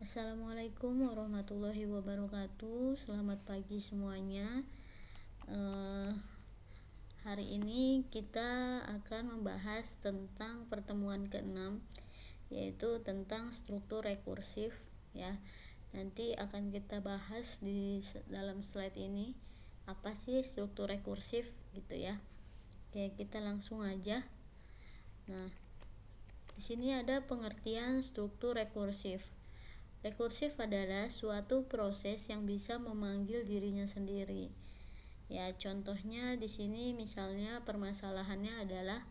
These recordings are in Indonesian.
Assalamualaikum warahmatullahi wabarakatuh. Selamat pagi semuanya. Eh, Hari ini kita akan membahas tentang pertemuan ke-6, yaitu tentang struktur rekursif ya. Nanti akan kita bahas di dalam slide ini apa sih struktur rekursif gitu ya. Oke, kita langsung aja. Nah, di sini ada pengertian struktur rekursif. Rekursif adalah suatu proses yang bisa memanggil dirinya sendiri. Ya, contohnya di sini misalnya permasalahannya adalah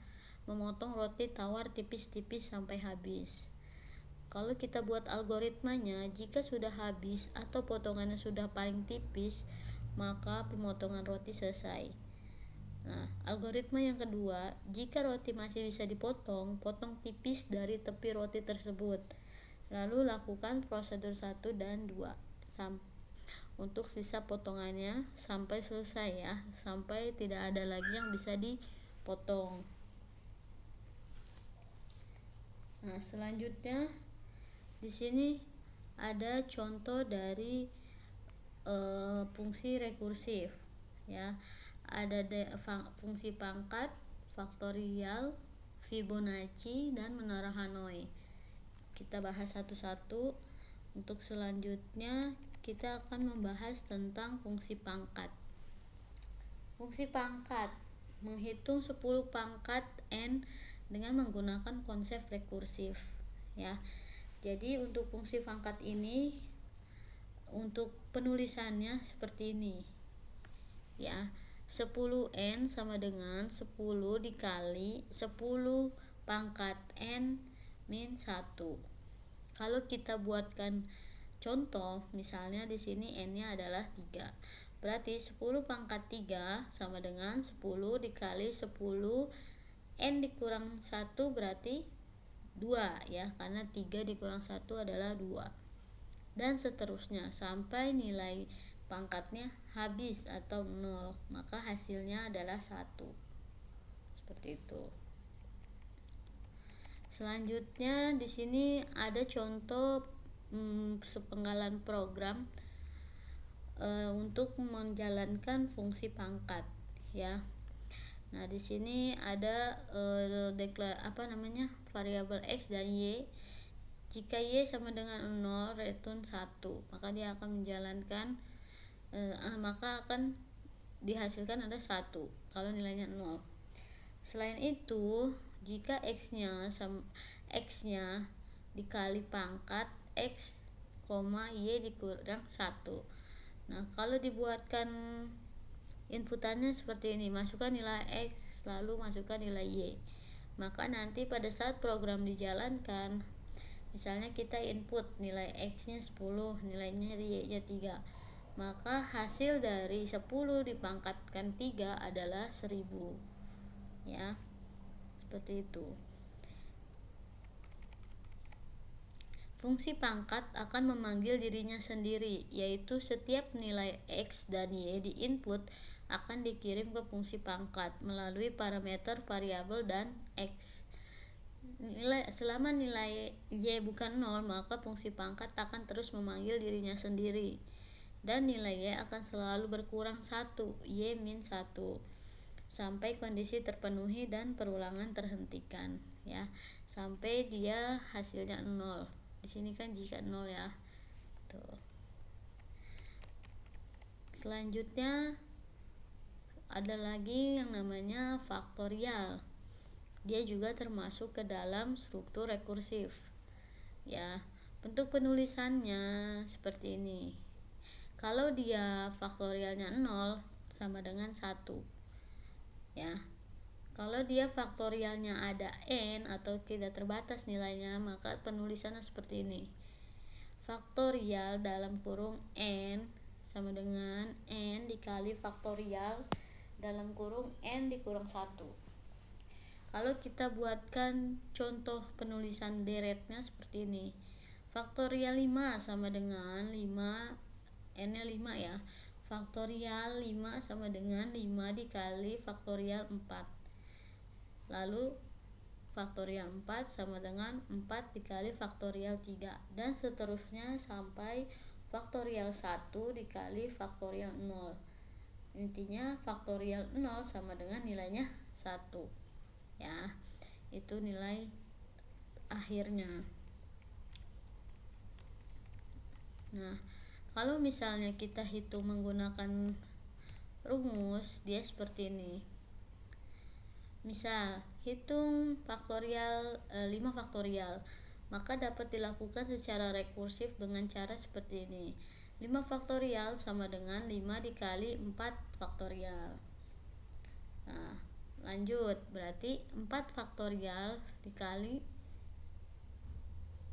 memotong roti tawar tipis-tipis sampai habis. Kalau kita buat algoritmanya, jika sudah habis atau potongannya sudah paling tipis, maka pemotongan roti selesai. Nah, algoritma yang kedua, jika roti masih bisa dipotong, potong tipis dari tepi roti tersebut. Lalu lakukan prosedur 1 dan 2 untuk sisa potongannya sampai selesai ya, sampai tidak ada lagi yang bisa dipotong. Nah, selanjutnya di sini ada contoh dari fungsi rekursif ya. Ada fungsi pangkat, faktorial, Fibonacci, dan menara Hanoi. Kita bahas satu-satu. Untuk selanjutnya kita akan membahas tentang fungsi pangkat. Fungsi pangkat menghitung 10 pangkat n dengan menggunakan konsep rekursif ya. Jadi untuk fungsi pangkat ini, untuk penulisannya seperti ini ya. 10n sama dengan 10 dikali 10 pangkat n min 1. Kalau kita buatkan contoh, misalnya di sini n-nya adalah 3. Berarti 10 pangkat 3 sama dengan 10 dikali 10 n dikurang 1 berarti 2 ya, karena 3 dikurang 1 adalah 2. Dan seterusnya sampai nilai pangkatnya habis atau 0, maka hasilnya adalah 1. Seperti itu. Selanjutnya di sini ada contoh sepenggalan program untuk menjalankan fungsi pangkat ya. Nah, di sini ada variabel x dan y. Jika y sama dengan 0, return 1, maka dia akan menjalankan maka akan dihasilkan ada 1 kalau nilainya 0. Selain itu, jika x-nya dikali pangkat x, y dikurang 1. Nah, kalau dibuatkan inputannya seperti ini, masukkan nilai x lalu masukkan nilai y, maka nanti pada saat program dijalankan, misalnya kita input nilai x nya 10, nilainya y nya 3, maka hasil dari 10 dipangkatkan 3 adalah 1000 ya. Seperti itu. Fungsi pangkat akan memanggil dirinya sendiri, yaitu setiap nilai x dan y di input akan dikirim ke fungsi pangkat melalui parameter variabel dan x. Selama nilai y bukan 0, maka fungsi pangkat akan terus memanggil dirinya sendiri, dan nilai y akan selalu berkurang 1, y min 1, sampai kondisi terpenuhi dan perulangan terhentikan ya, sampai dia hasilnya 0. Di sini kan jika 0 ya. Tuh. Selanjutnya ada lagi yang namanya faktorial. Dia juga termasuk ke dalam struktur rekursif ya. Bentuk penulisannya seperti ini. Kalau dia faktorialnya 0 sama dengan 1 ya. Kalau dia faktorialnya ada n atau tidak terbatas nilainya, maka penulisannya seperti ini. Faktorial dalam kurung n sama dengan n dikali faktorial dalam kurung n dikurang 1. Kalau kita buatkan contoh penulisan deretnya seperti ini. Faktorial 5 sama dengan 5, n-nya 5 ya. Faktorial 5 sama dengan 5 dikali faktorial 4. Lalu faktorial 4 sama dengan 4 dikali faktorial 3, dan seterusnya sampai faktorial 1 dikali faktorial 0. Intinya faktorial 0 sama dengan nilainya 1 ya, itu nilai akhirnya. Nah, kalau misalnya kita hitung menggunakan rumus, dia seperti ini. Misal, hitung faktorial 5 faktorial, maka dapat dilakukan secara rekursif dengan cara seperti ini. 5 faktorial sama dengan 5 dikali 4 faktorial. Nah, lanjut, berarti 4 faktorial dikali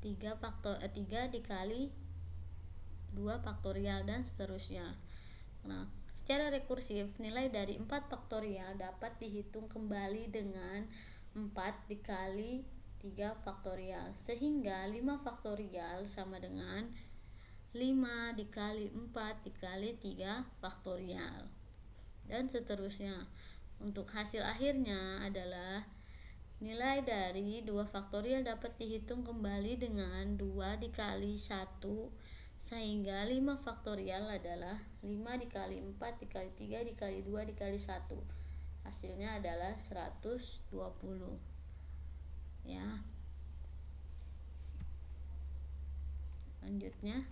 3 dikali 2 faktorial, dan seterusnya. Nah, secara rekursif, nilai dari 4 faktorial dapat dihitung kembali dengan 4 dikali 3 faktorial, sehingga 5 faktorial sama dengan 5 dikali 4 dikali 3 faktorial, dan seterusnya. Untuk hasil akhirnya adalah nilai dari 2 faktorial dapat dihitung kembali dengan 2 dikali 1, sehingga 5 faktorial adalah 5 dikali 4 dikali 3 dikali 2 dikali 1. Hasilnya adalah 120 ya. Lanjutnya,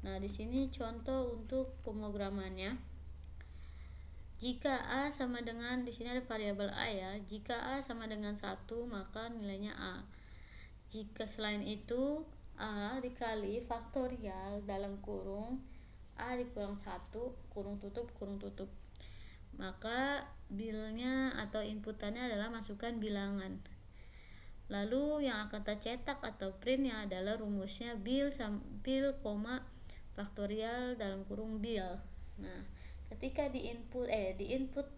nah di sini contoh untuk pemrogramannya. Jika A sama dengan, di sini ada variabel A ya. Jika A sama dengan 1, maka nilainya A. Jika selain itu, A dikali faktorial dalam kurung A dikurang 1 kurung tutup, maka bilnya atau inputannya adalah masukkan bilangan. Lalu yang akan kita cetak atau printnya adalah rumusnya bil, faktorial dalam kurung bil. Nah, ketika di input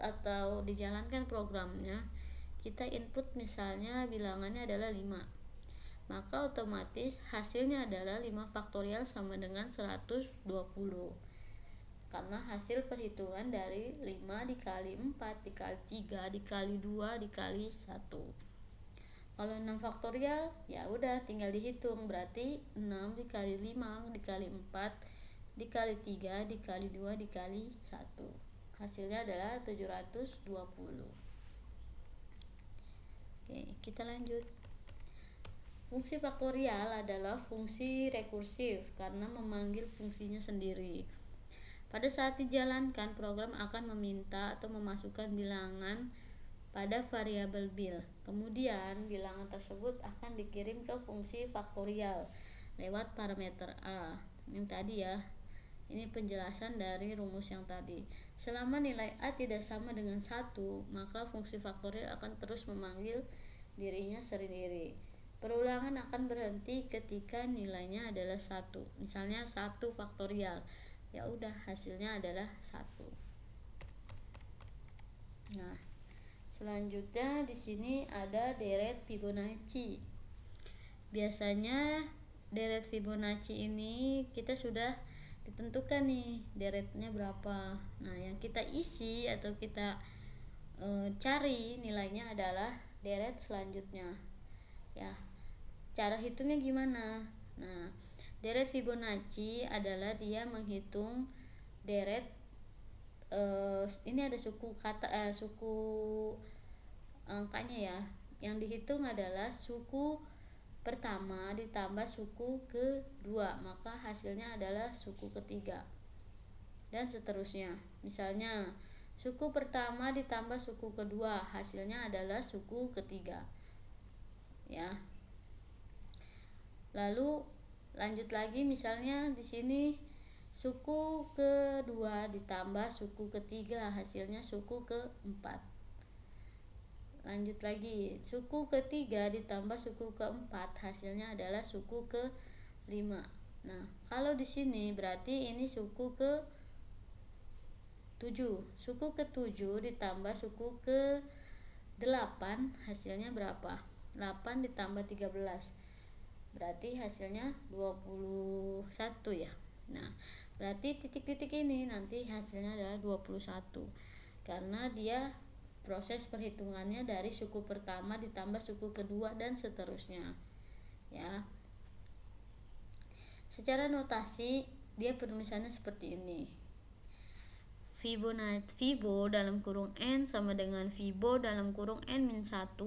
atau dijalankan programnya, kita input misalnya bilangannya adalah 5, maka otomatis hasilnya adalah 5 faktorial sama dengan 120, karena hasil perhitungan dari 5 dikali 4 dikali 3 dikali 2 dikali 1. Kalau 6 faktorial ya udah tinggal dihitung, berarti 6 dikali 5 dikali 4 dikali 3 dikali 2 dikali 1, hasilnya adalah 720. Oke, kita lanjut. Fungsi faktorial adalah fungsi rekursif karena memanggil fungsinya sendiri. Pada saat dijalankan, program akan meminta atau memasukkan bilangan pada variabel bil. Kemudian, bilangan tersebut akan dikirim ke fungsi faktorial lewat parameter A. Yang tadi ya, ini penjelasan dari rumus yang tadi. Selama nilai A tidak sama dengan 1, maka fungsi faktorial akan terus memanggil dirinya sendiri. Perulangan akan berhenti ketika nilainya adalah 1. Misalnya 1 faktorial, ya udah hasilnya adalah 1. Nah, selanjutnya di sini ada deret Fibonacci. Biasanya deret Fibonacci ini kita sudah ditentukan nih deretnya berapa. Nah, yang kita isi atau kita cari nilainya adalah deret selanjutnya. Ya, cara hitungnya gimana? Nah, deret Fibonacci adalah dia menghitung deret, ini ada suku angkanya ya. Yang dihitung adalah suku pertama ditambah suku kedua, maka hasilnya adalah suku ketiga, dan seterusnya. Misalnya suku pertama ditambah suku kedua, hasilnya adalah suku ketiga ya. Lalu lanjut lagi, misalnya di sini suku kedua ditambah suku ketiga, hasilnya suku keempat. Lanjut lagi, suku ketiga ditambah suku keempat, hasilnya adalah suku kelima. Nah, kalau di sini berarti ini suku ke-7. Suku ke-7 ditambah suku ke-8, hasilnya berapa? 8 ditambah 13. Berarti hasilnya 21 ya. Nah, berarti titik-titik ini nanti hasilnya adalah 21 karena dia proses perhitungannya dari suku pertama ditambah suku kedua dan seterusnya ya. Secara notasi dia penulisannya seperti ini. Fibo dalam kurung n sama dengan Fibo dalam kurung n min 1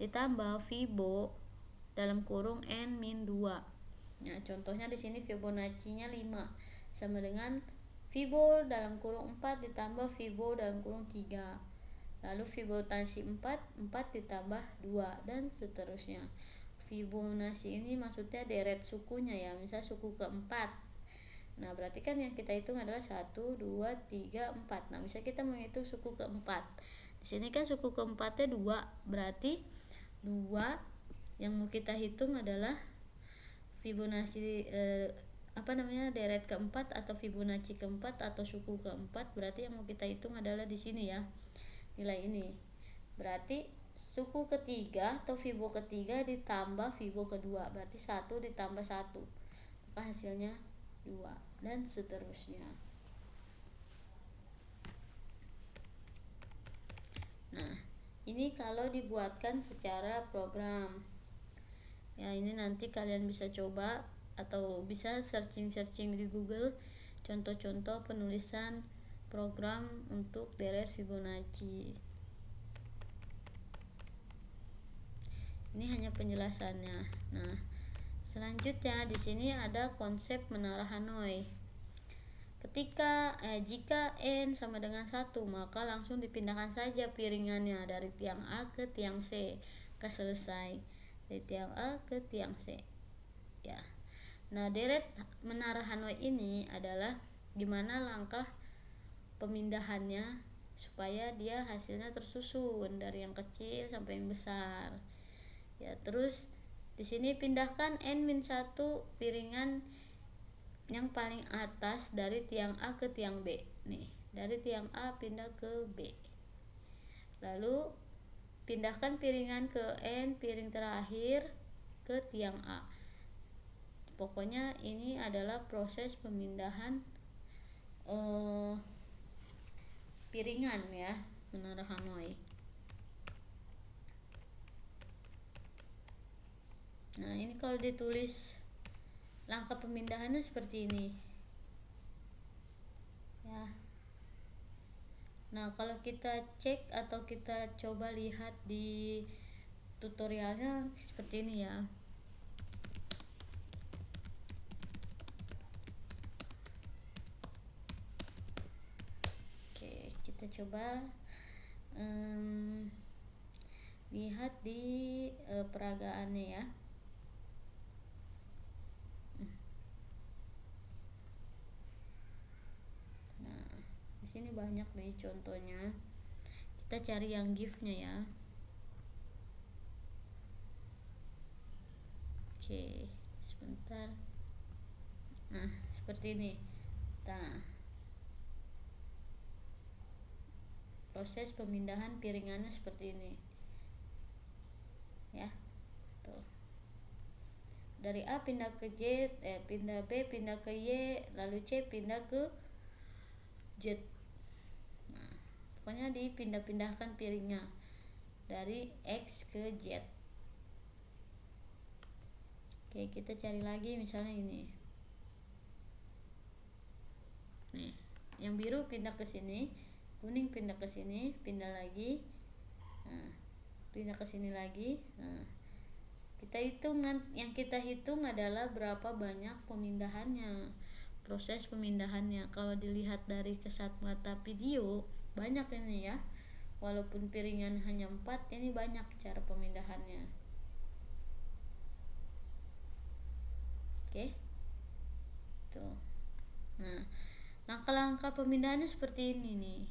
ditambah Fibo dalam kurung n min 2. Nah, contohnya di sini Fibonacci-nya 5 sama dengan Fibo dalam kurung 4 ditambah Fibo dalam kurung 3. Lalu Fibonacci 4 ditambah 2 dan seterusnya. Fibonacci ini maksudnya deret sukunya ya, misal suku keempat. Nah, berarti kan yang kita hitung adalah 1, 2, 3, 4. Nah, bisa kita menghitung suku keempat. Di sini kan suku keempatnya 2, berarti 2 yang mau kita hitung adalah Fibonacci deret keempat atau Fibonacci keempat atau suku keempat. Berarti yang mau kita hitung adalah di sini ya, nilai ini. Berarti suku ketiga atau Fibo ketiga ditambah Fibo kedua, berarti 1 ditambah 1, maka hasilnya 2 dan seterusnya. Nah, ini kalau dibuatkan secara program ya, ini nanti kalian bisa coba atau bisa searching di Google contoh-contoh penulisan program untuk deret Fibonacci. Ini hanya penjelasannya. Nah, selanjutnya di sini ada konsep menara Hanoi. Jika n sama dengan 1, maka langsung dipindahkan saja piringannya dari tiang A ke tiang C. Maka selesai. Dari tiang A ke tiang C. Ya. Nah, deret menara Hanoi ini adalah gimana langkah pemindahannya supaya dia hasilnya tersusun dari yang kecil sampai yang besar. Ya, terus di sini pindahkan n-1 piringan yang paling atas dari tiang A ke tiang B. Nih, dari tiang A pindah ke B. Lalu pindahkan piringan ke n piring terakhir ke tiang A. Pokoknya ini adalah proses pemindahan piringan ya, menara Hanoi. Nah, ini kalau ditulis langkah pemindahannya seperti ini ya. Nah, kalau kita cek atau kita coba lihat di tutorialnya seperti ini ya. Oke, kita coba lihat di peragaannya ya. Ini banyak nih contohnya, kita cari yang gift-nya ya. Oke, sebentar. Nah, seperti ini. Nah, proses pemindahan piringannya seperti ini ya. Tuh. Dari A pindah ke J, pindah B pindah ke Y, lalu C pindah ke Z. Pokoknya dipindah-pindahkan piringnya dari X ke Z. Oke, kita cari lagi misalnya ini. Nih, yang biru pindah ke sini, kuning pindah ke sini, pindah lagi. Nah, pindah ke sini lagi. Nah, yang kita hitung adalah berapa banyak pemindahannya, proses pemindahannya. Kalau dilihat dari kesat mata video banyak ini ya, walaupun piringan hanya 4, ini banyak cara pemindahannya. Oke, tuh. Nah, langkah-langkah pemindahannya seperti ini nih.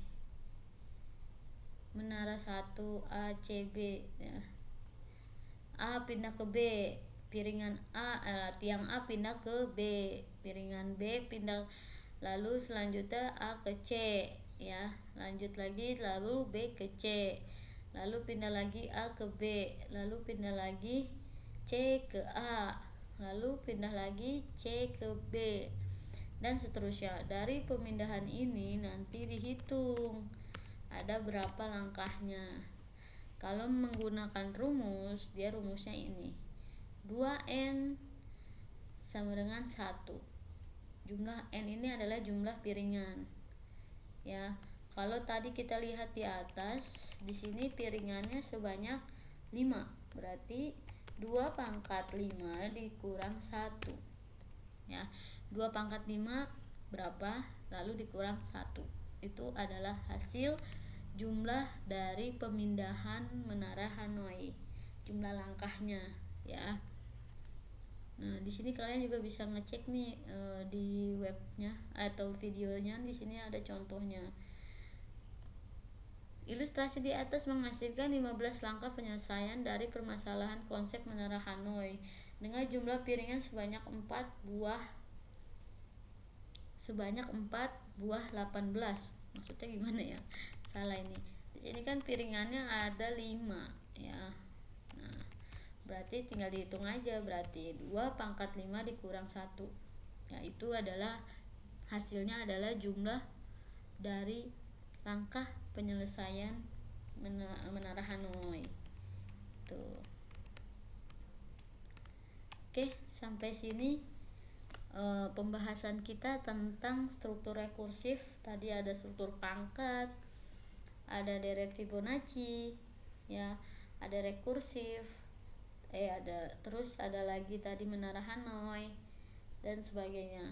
Menara 1 A C B ya. A pindah ke B, piringan tiang A pindah ke B, piringan B pindah, lalu selanjutnya A ke C ya, lanjut lagi lalu B ke C, lalu pindah lagi A ke B, lalu pindah lagi C ke A, lalu pindah lagi C ke B dan seterusnya. Dari pemindahan ini nanti dihitung ada berapa langkahnya. Kalau menggunakan rumus, dia rumusnya ini 2N sama dengan 1. Jumlah N ini adalah jumlah piringan ya. Kalau tadi kita lihat di atas, di sini piringannya sebanyak 5, berarti 2 pangkat 5 dikurang 1 ya. 2 pangkat 5 berapa, lalu dikurang 1, itu adalah hasil jumlah dari pemindahan menara Hanoi, jumlah langkahnya ya. Nah, di sini kalian juga bisa ngecek nih di webnya atau videonya, di sini ada contohnya. Ilustrasi di atas menghasilkan 15 langkah penyelesaian dari permasalahan konsep menara Hanoi dengan jumlah piringan sebanyak 4 buah 18. Maksudnya gimana ya? Salah ini. Di sini kan piringannya ada 5 ya. Nah, berarti tinggal dihitung aja, berarti 2 pangkat 5 dikurang 1. Ya, itu adalah hasilnya adalah jumlah dari langkah penyelesaian menara Hanoi. Tuh. Oke, sampai sini pembahasan kita tentang struktur rekursif. Tadi ada struktur pangkat, ada derek Fibonacci, ya, ada rekursif, ada lagi tadi menara Hanoi dan sebagainya.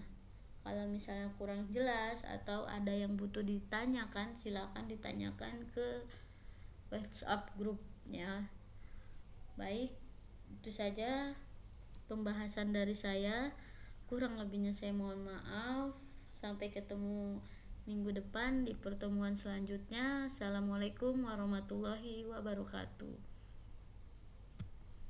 Kalau misalnya kurang jelas atau ada yang butuh ditanyakan, silakan ditanyakan ke WhatsApp grup ya. Baik, itu saja pembahasan dari saya. Kurang lebihnya saya mohon maaf. Sampai ketemu minggu depan di pertemuan selanjutnya. Assalamualaikum warahmatullahi wabarakatuh.